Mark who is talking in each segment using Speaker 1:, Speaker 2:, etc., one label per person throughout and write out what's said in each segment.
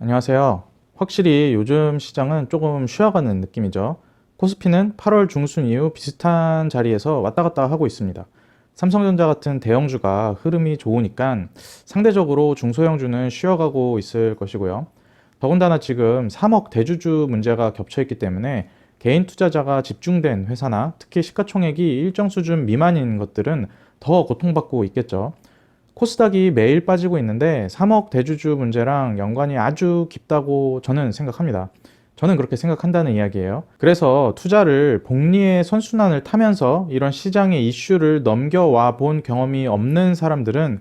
Speaker 1: 안녕하세요. 확실히 요즘 시장은 조금 쉬어가는 느낌이죠. 코스피는 8월 중순 이후 비슷한 자리에서 왔다 갔다 하고 있습니다. 삼성전자 같은 대형주가 흐름이 좋으니까 상대적으로 중소형주는 쉬어가고 있을 것이고요. 더군다나 지금 3억 대주주 문제가 겹쳐 있기 때문에 개인 투자자가 집중된 회사나 특히 시가총액이 일정 수준 미만인 것들은 더 고통받고 있겠죠. 코스닥이 매일 빠지고 있는데 3억 대주주 문제랑 연관이 아주 깊다고 저는 생각합니다. 저는 그렇게 생각한다는 이야기예요. 그래서 투자를 복리의 선순환을 타면서 이런 시장의 이슈를 넘겨와 본 경험이 없는 사람들은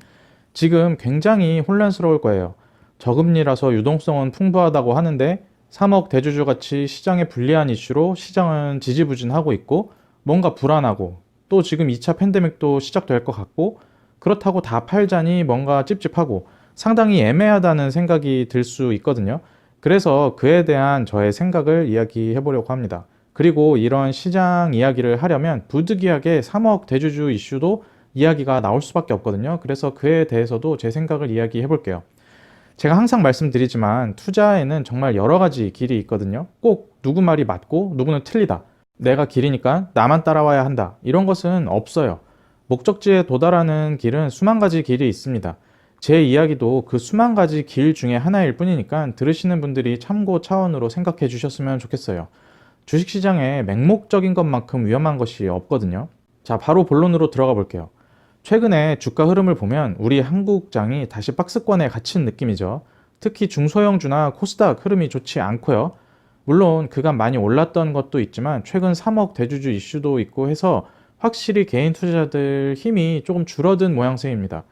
Speaker 1: 지금 굉장히 혼란스러울 거예요. 저금리라서 유동성은 풍부하다고 하는데 3억 대주주 같이 시장에 불리한 이슈로 시장은 지지부진하고 있고 뭔가 불안하고 또 지금 2차 팬데믹도 시작될 것 같고 그렇다고 다 팔자니 뭔가 찝찝하고 상당히 애매하다는 생각이 들 수 있거든요. 그래서 그에 대한 저의 생각을 이야기해 보려고 합니다. 그리고 이런 시장 이야기를 하려면 부득이하게 3억 대주주 이슈도 이야기가 나올 수밖에 없거든요. 그래서 그에 대해서도 제 생각을 이야기해 볼게요. 제가 항상 말씀드리지만 투자에는 정말 여러 가지 길이 있거든요. 꼭 누구 말이 맞고 누구는 틀리다. 내가 길이니까 나만 따라와야 한다. 이런 것은 없어요. 목적지에 도달하는 길은 수만 가지 길이 있습니다. 제 이야기도 그 수만 가지 길 중에 하나일 뿐이니까 들으시는 분들이 참고 차원으로 생각해 주셨으면 좋겠어요. 주식시장에 맹목적인 것만큼 위험한 것이 없거든요. 자, 바로 본론으로 들어가 볼게요. 최근에 주가 흐름을 보면 우리 한국장이 다시 박스권에 갇힌 느낌이죠. 특히 중소형주나 코스닥 흐름이 좋지 않고요. 물론 그간 많이 올랐던 것도 있지만 최근 3억 대주주 이슈도 있고 해서 확실히 개인 투자자들 힘이 조금 줄어든 모양새입니다.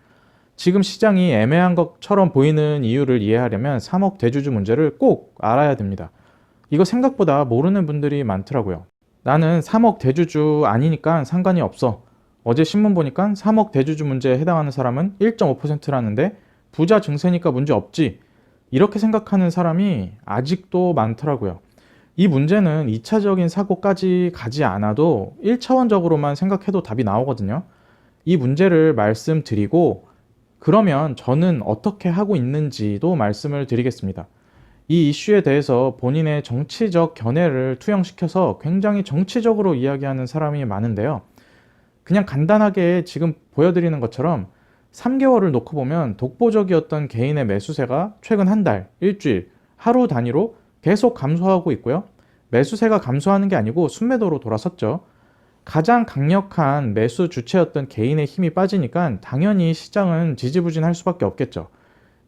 Speaker 1: 지금 시장이 애매한 것처럼 보이는 이유를 이해하려면 3억 대주주 문제를 꼭 알아야 됩니다. 이거 생각보다 모르는 분들이 많더라고요. 나는 3억 대주주 아니니까 상관이 없어. 어제 신문 보니까 3억 대주주 문제에 해당하는 사람은 1.5%라는데 부자 증세니까 문제 없지. 이렇게 생각하는 사람이 아직도 많더라고요. 이 문제는 2차적인 사고까지 가지 않아도 1차원적으로만 생각해도 답이 나오거든요. 이 문제를 말씀드리고 그러면 저는 어떻게 하고 있는지도 말씀을 드리겠습니다. 이 이슈에 대해서 본인의 정치적 견해를 투영시켜서 굉장히 정치적으로 이야기하는 사람이 많은데요. 그냥 간단하게 지금 보여드리는 것처럼 3개월을 놓고 보면 독보적이었던 개인의 매수세가 최근 한 달, 일주일, 하루 단위로 계속 감소하고 있고요. 매수세가 감소하는 게 아니고 순매도로 돌아섰죠. 가장 강력한 매수 주체였던 개인의 힘이 빠지니까 당연히 시장은 지지부진할 수밖에 없겠죠.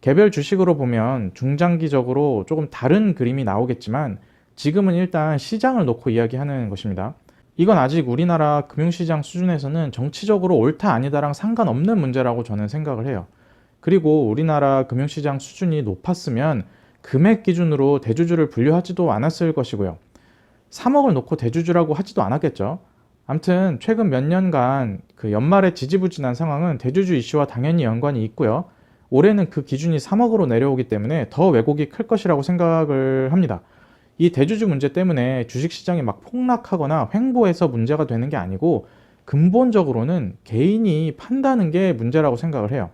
Speaker 1: 개별 주식으로 보면 중장기적으로 조금 다른 그림이 나오겠지만 지금은 일단 시장을 놓고 이야기하는 것입니다. 이건 아직 우리나라 금융시장 수준에서는 정치적으로 옳다 아니다랑 상관없는 문제라고 저는 생각을 해요. 그리고 우리나라 금융시장 수준이 높았으면 금액 기준으로 대주주를 분류하지도 않았을 것이고요. 3억을 놓고 대주주라고 하지도 않았겠죠. 아무튼 최근 몇 년간 그 연말에 지지부진한 상황은 대주주 이슈와 당연히 연관이 있고요. 올해는 그 기준이 3억으로 내려오기 때문에 더 왜곡이 클 것이라고 생각을 합니다. 이 대주주 문제 때문에 주식시장이 막 폭락하거나 횡보해서 문제가 되는 게 아니고 근본적으로는 개인이 판다는 게 문제라고 생각을 해요.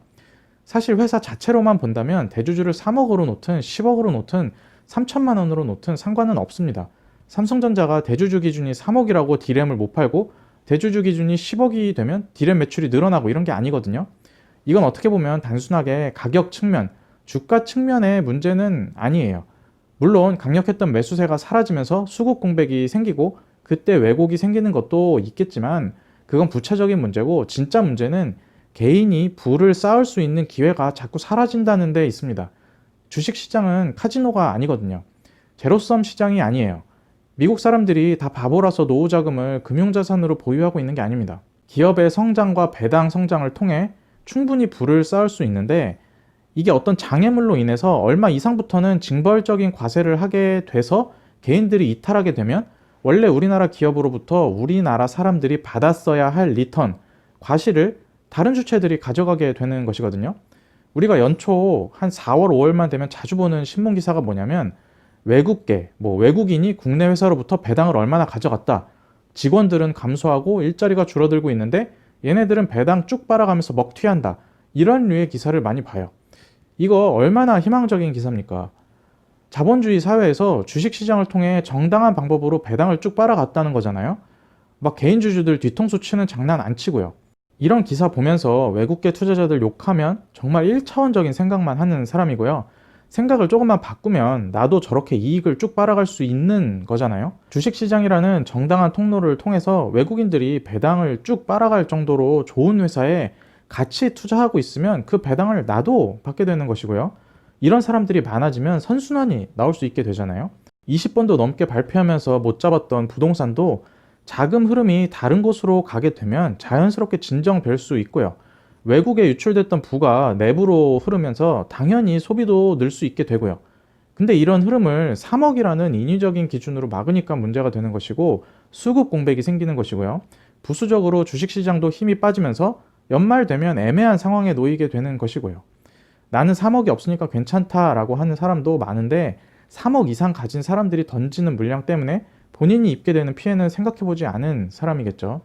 Speaker 1: 사실 회사 자체로만 본다면 대주주를 3억으로 놓든 10억으로 놓든 3천만 원으로 놓든 상관은 없습니다. 삼성전자가 대주주 기준이 3억이라고 디램을 못 팔고 대주주 기준이 10억이 되면 디램 매출이 늘어나고 이런 게 아니거든요. 이건 어떻게 보면 단순하게 가격 측면, 주가 측면의 문제는 아니에요. 물론 강력했던 매수세가 사라지면서 수급 공백이 생기고 그때 왜곡이 생기는 것도 있겠지만 그건 부차적인 문제고 진짜 문제는 개인이 부를 쌓을 수 있는 기회가 자꾸 사라진다는 데 있습니다. 주식시장은 카지노가 아니거든요. 제로섬 시장이 아니에요. 미국 사람들이 다 바보라서 노후자금을 금융자산으로 보유하고 있는 게 아닙니다. 기업의 성장과 배당 성장을 통해 충분히 부를 쌓을 수 있는데 이게 어떤 장애물로 인해서 얼마 이상부터는 징벌적인 과세를 하게 돼서 개인들이 이탈하게 되면 원래 우리나라 기업으로부터 우리나라 사람들이 받았어야 할 리턴, 과실을 다른 주체들이 가져가게 되는 것이거든요. 우리가 연초 한 4월, 5월만 되면 자주 보는 신문 기사가 뭐냐면 외국계, 외국인이 국내 회사로부터 배당을 얼마나 가져갔다. 직원들은 감소하고 일자리가 줄어들고 있는데 얘네들은 배당 쭉 빨아가면서 먹튀한다. 이런 류의 기사를 많이 봐요. 이거 얼마나 희망적인 기사입니까? 자본주의 사회에서 주식시장을 통해 정당한 방법으로 배당을 쭉 빨아갔다는 거잖아요. 막 개인주주들 뒤통수 치는 장난 안 치고요. 이런 기사 보면서 외국계 투자자들 욕하면 정말 1차원적인 생각만 하는 사람이고요. 생각을 조금만 바꾸면 나도 저렇게 이익을 쭉 빨아갈 수 있는 거잖아요. 주식시장이라는 정당한 통로를 통해서 외국인들이 배당을 쭉 빨아갈 정도로 좋은 회사에 같이 투자하고 있으면 그 배당을 나도 받게 되는 것이고요. 이런 사람들이 많아지면 선순환이 나올 수 있게 되잖아요. 20번도 넘게 발표하면서 못 잡았던 부동산도 자금 흐름이 다른 곳으로 가게 되면 자연스럽게 진정될 수 있고요. 외국에 유출됐던 부가 내부로 흐르면서 당연히 소비도 늘 수 있게 되고요. 근데 이런 흐름을 3억이라는 인위적인 기준으로 막으니까 문제가 되는 것이고 수급 공백이 생기는 것이고요. 부수적으로 주식시장도 힘이 빠지면서 연말 되면 애매한 상황에 놓이게 되는 것이고요. 나는 3억이 없으니까 괜찮다라고 하는 사람도 많은데 3억 이상 가진 사람들이 던지는 물량 때문에 본인이 입게 되는 피해는 생각해보지 않은 사람이겠죠.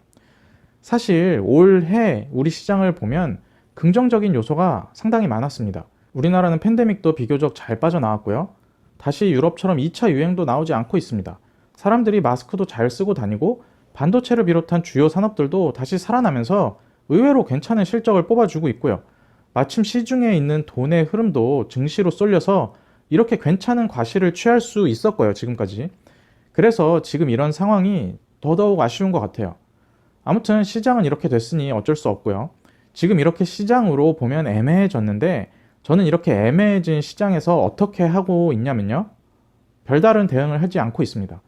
Speaker 1: 사실 올해 우리 시장을 보면 긍정적인 요소가 상당히 많았습니다. 우리나라는 팬데믹도 비교적 잘 빠져나왔고요. 다시 유럽처럼 2차 유행도 나오지 않고 있습니다. 사람들이 마스크도 잘 쓰고 다니고 반도체를 비롯한 주요 산업들도 다시 살아나면서 의외로 괜찮은 실적을 뽑아주고 있고요. 마침 시중에 있는 돈의 흐름도 증시로 쏠려서 이렇게 괜찮은 과실을 취할 수 있었고요, 지금까지. 그래서 지금 이런 상황이 더더욱 아쉬운 것 같아요. 아무튼 시장은 이렇게 됐으니 어쩔 수 없고요. 지금 이렇게 시장으로 보면 애매해졌는데 저는 이렇게 애매해진 시장에서 어떻게 하고 있냐면요. 별다른 대응을 하지 않고 있습니다.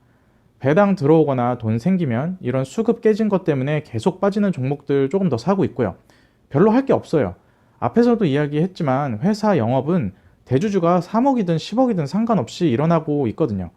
Speaker 1: 배당 들어오거나 돈 생기면 이런 수급 깨진 것 때문에 계속 빠지는 종목들 조금 더 사고 있고요. 별로 할 게 없어요. 앞에서도 이야기했지만 회사 영업은 대주주가 3억이든 10억이든 상관없이 일어나고 있거든요.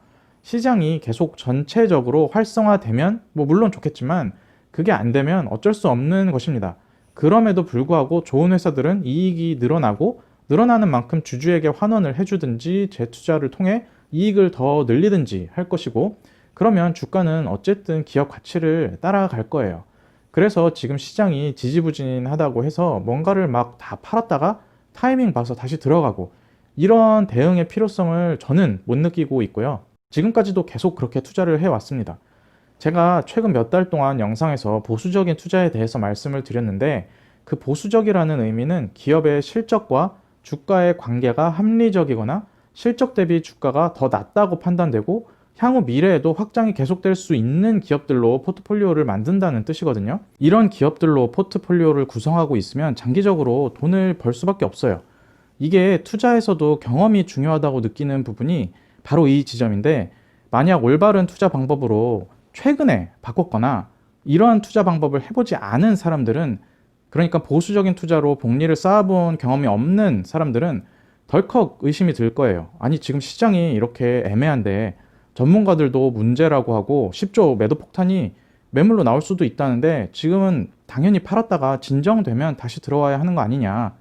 Speaker 1: 시장이 계속 전체적으로 활성화되면 물론 좋겠지만 그게 안 되면 어쩔 수 없는 것입니다. 그럼에도 불구하고 좋은 회사들은 이익이 늘어나고 늘어나는 만큼 주주에게 환원을 해주든지 재투자를 통해 이익을 더 늘리든지 할 것이고 그러면 주가는 어쨌든 기업 가치를 따라갈 거예요. 그래서 지금 시장이 지지부진하다고 해서 뭔가를 막 다 팔았다가 타이밍 봐서 다시 들어가고 이런 대응의 필요성을 저는 못 느끼고 있고요. 지금까지도 계속 그렇게 투자를 해왔습니다. 제가 최근 몇 달 동안 영상에서 보수적인 투자에 대해서 말씀을 드렸는데 그 보수적이라는 의미는 기업의 실적과 주가의 관계가 합리적이거나 실적 대비 주가가 더 낮다고 판단되고 향후 미래에도 확장이 계속될 수 있는 기업들로 포트폴리오를 만든다는 뜻이거든요. 이런 기업들로 포트폴리오를 구성하고 있으면 장기적으로 돈을 벌 수밖에 없어요. 이게 투자에서도 경험이 중요하다고 느끼는 부분이 바로 이 지점인데 만약 올바른 투자 방법으로 최근에 바꿨거나 이러한 투자 방법을 해보지 않은 사람들은 그러니까 보수적인 투자로 복리를 쌓아본 경험이 없는 사람들은 덜컥 의심이 들 거예요. 아니 지금 시장이 이렇게 애매한데 전문가들도 문제라고 하고 10조 매도 폭탄이 매물로 나올 수도 있다는데 지금은 당연히 팔았다가 진정되면 다시 들어와야 하는 거 아니냐.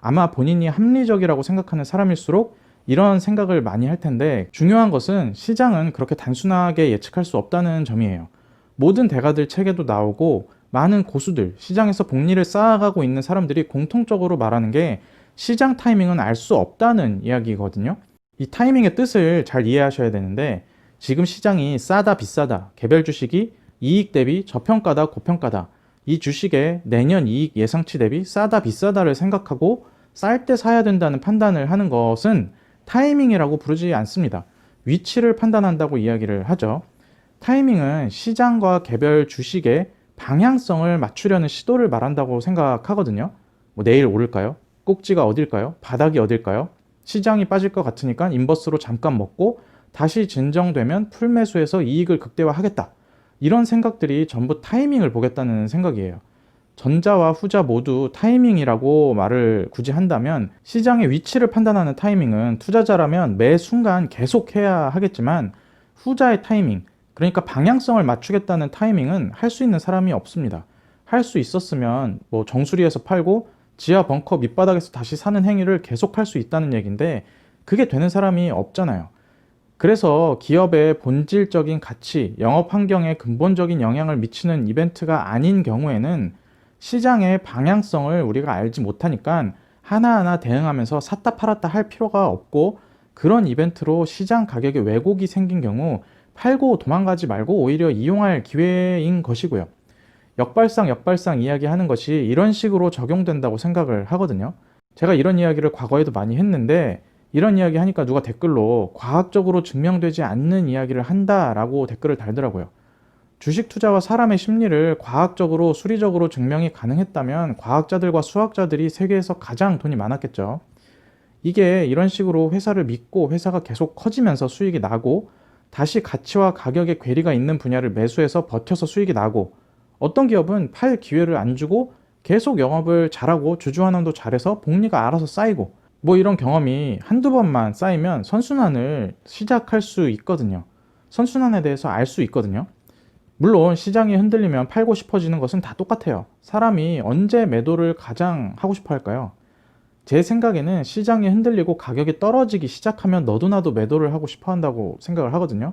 Speaker 1: 아마 본인이 합리적이라고 생각하는 사람일수록 이런 생각을 많이 할 텐데 중요한 것은 시장은 그렇게 단순하게 예측할 수 없다는 점이에요. 모든 대가들 책에도 나오고 많은 고수들, 시장에서 복리를 쌓아가고 있는 사람들이 공통적으로 말하는 게 시장 타이밍은 알 수 없다는 이야기거든요. 이 타이밍의 뜻을 잘 이해하셔야 되는데 지금 시장이 싸다 비싸다, 개별 주식이 이익 대비 저평가다 고평가다, 이 주식의 내년 이익 예상치 대비 싸다 비싸다를 생각하고 쌀 때 사야 된다는 판단을 하는 것은 타이밍이라고 부르지 않습니다. 위치를 판단한다고 이야기를 하죠. 타이밍은 시장과 개별 주식의 방향성을 맞추려는 시도를 말한다고 생각하거든요. 내일 오를까요? 꼭지가 어딜까요? 바닥이 어딜까요? 시장이 빠질 것 같으니까 인버스로 잠깐 먹고 다시 진정되면 풀매수해서 이익을 극대화하겠다. 이런 생각들이 전부 타이밍을 보겠다는 생각이에요. 전자와 후자 모두 타이밍이라고 말을 굳이 한다면 시장의 위치를 판단하는 타이밍은 투자자라면 매 순간 계속 해야 하겠지만 후자의 타이밍, 그러니까 방향성을 맞추겠다는 타이밍은 할 수 있는 사람이 없습니다. 할 수 있었으면 정수리에서 팔고 지하 벙커 밑바닥에서 다시 사는 행위를 계속 할 수 있다는 얘기인데 그게 되는 사람이 없잖아요. 그래서 기업의 본질적인 가치, 영업 환경에 근본적인 영향을 미치는 이벤트가 아닌 경우에는 시장의 방향성을 우리가 알지 못하니까 하나하나 대응하면서 샀다 팔았다 할 필요가 없고 그런 이벤트로 시장 가격에 왜곡이 생긴 경우 팔고 도망가지 말고 오히려 이용할 기회인 것이고요. 역발상 이야기하는 것이 이런 식으로 적용된다고 생각을 하거든요. 제가 이런 이야기를 과거에도 많이 했는데 이런 이야기 하니까 누가 댓글로 과학적으로 증명되지 않는 이야기를 한다라고 댓글을 달더라고요. 주식 투자와 사람의 심리를 과학적으로 수리적으로 증명이 가능했다면 과학자들과 수학자들이 세계에서 가장 돈이 많았겠죠. 이게 이런 식으로 회사를 믿고 회사가 계속 커지면서 수익이 나고 다시 가치와 가격의 괴리가 있는 분야를 매수해서 버텨서 수익이 나고 어떤 기업은 팔 기회를 안 주고 계속 영업을 잘하고 주주환원도 잘해서 복리가 알아서 쌓이고 뭐 이런 경험이 한두 번만 쌓이면 선순환을 시작할 수 있거든요. 선순환에 대해서 알 수 있거든요. 물론 시장이 흔들리면 팔고 싶어지는 것은 다 똑같아요. 사람이 언제 매도를 가장 하고 싶어 할까요? 제 생각에는 시장이 흔들리고 가격이 떨어지기 시작하면 너도 나도 매도를 하고 싶어 한다고 생각을 하거든요.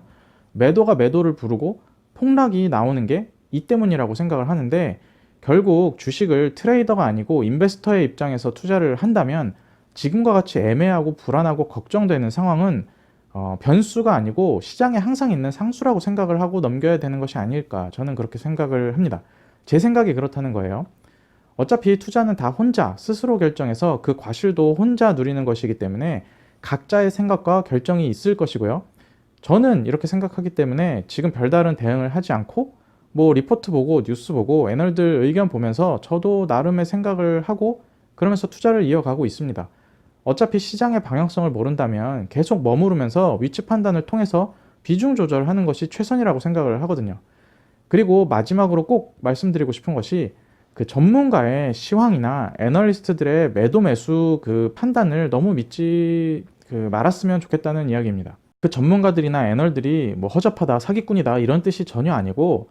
Speaker 1: 매도가 매도를 부르고 폭락이 나오는 게 이 때문이라고 생각을 하는데 결국 주식을 트레이더가 아니고 인베스터의 입장에서 투자를 한다면 지금과 같이 애매하고 불안하고 걱정되는 상황은 변수가 아니고 시장에 항상 있는 상수라고 생각을 하고 넘겨야 되는 것이 아닐까 저는 그렇게 생각을 합니다. 제 생각이 그렇다는 거예요. 어차피 투자는 다 혼자 스스로 결정해서 그 과실도 혼자 누리는 것이기 때문에 각자의 생각과 결정이 있을 것이고요. 저는 이렇게 생각하기 때문에 지금 별다른 대응을 하지 않고 뭐 리포트 보고 뉴스 보고 애널들 의견 보면서 저도 나름의 생각을 하고 그러면서 투자를 이어가고 있습니다. 어차피 시장의 방향성을 모른다면 계속 머무르면서 위치 판단을 통해서 비중 조절하는 것이 최선이라고 생각을 하거든요. 그리고 마지막으로 꼭 말씀드리고 싶은 것이 그 전문가의 시황이나 애널리스트들의 매도 매수 그 판단을 너무 믿지 말았으면 좋겠다는 이야기입니다. 그 전문가들이나 애널들이 뭐 허접하다, 사기꾼이다 이런 뜻이 전혀 아니고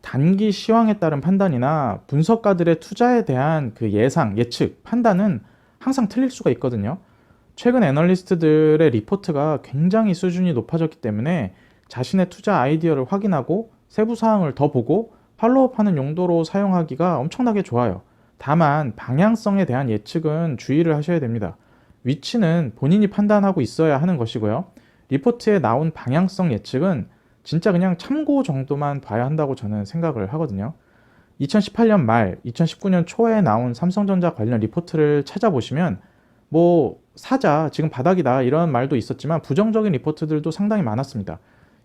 Speaker 1: 단기 시황에 따른 판단이나 분석가들의 투자에 대한 그 예상, 예측, 판단은 항상 틀릴 수가 있거든요. 최근 애널리스트들의 리포트가 굉장히 수준이 높아졌기 때문에 자신의 투자 아이디어를 확인하고 세부 사항을 더 보고 팔로우하는 용도로 사용하기가 엄청나게 좋아요. 다만 방향성에 대한 예측은 주의를 하셔야 됩니다. 위치는 본인이 판단하고 있어야 하는 것이고요. 리포트에 나온 방향성 예측은 진짜 그냥 참고 정도만 봐야 한다고 저는 생각을 하거든요. 2018년 말, 2019년 초에 나온 삼성전자 관련 리포트를 찾아보시면 뭐 사자, 지금 바닥이다 이런 말도 있었지만 부정적인 리포트들도 상당히 많았습니다.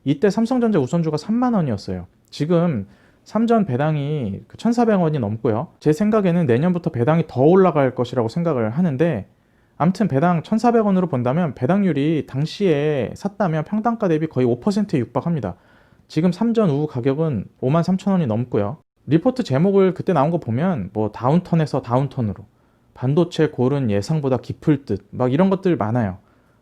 Speaker 1: 이때 삼성전자 우선주가 3만 원이었어요. 지금 삼전 배당이 1,400원이 넘고요. 제 생각에는 내년부터 배당이 더 올라갈 것이라고 생각을 하는데 아무튼 배당 1,400원으로 본다면 배당률이 당시에 샀다면 평단가 대비 거의 5%에 육박합니다. 지금 삼전 우 가격은 53,000원이 넘고요. 리포트 제목을 그때 나온 거 보면 뭐 다운턴에서 다운턴으로 반도체 골은 예상보다 깊을 듯 막 이런 것들 많아요.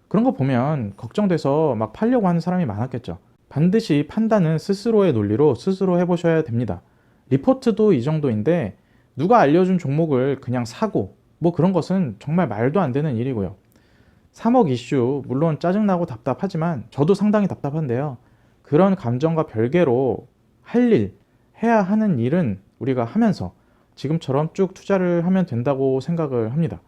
Speaker 1: 그런 거 보면 걱정돼서 막 팔려고 하는 사람이 많았겠죠. 반드시 판단은 스스로의 논리로 스스로 해보셔야 됩니다. 리포트도 이 정도인데 누가 알려준 종목을 그냥 사고 뭐 그런 것은 정말 말도 안 되는 일이고요. 3억 이슈 물론 짜증나고 답답하지만 저도 상당히 답답한데요. 그런 감정과 별개로 할 일, 해야 하는 일은 우리가 하면서 지금처럼 쭉 투자를 하면 된다고 생각을 합니다.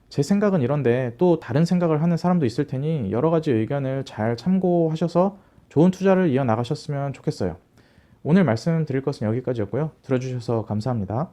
Speaker 1: 제 생각은 이런데 또 다른 생각을 하는 사람도 있을 테니 여러 가지 의견을 잘 참고하셔서 좋은 투자를 이어나가셨으면 좋겠어요. 오늘 말씀드릴 것은 여기까지였고요. 들어주셔서 감사합니다.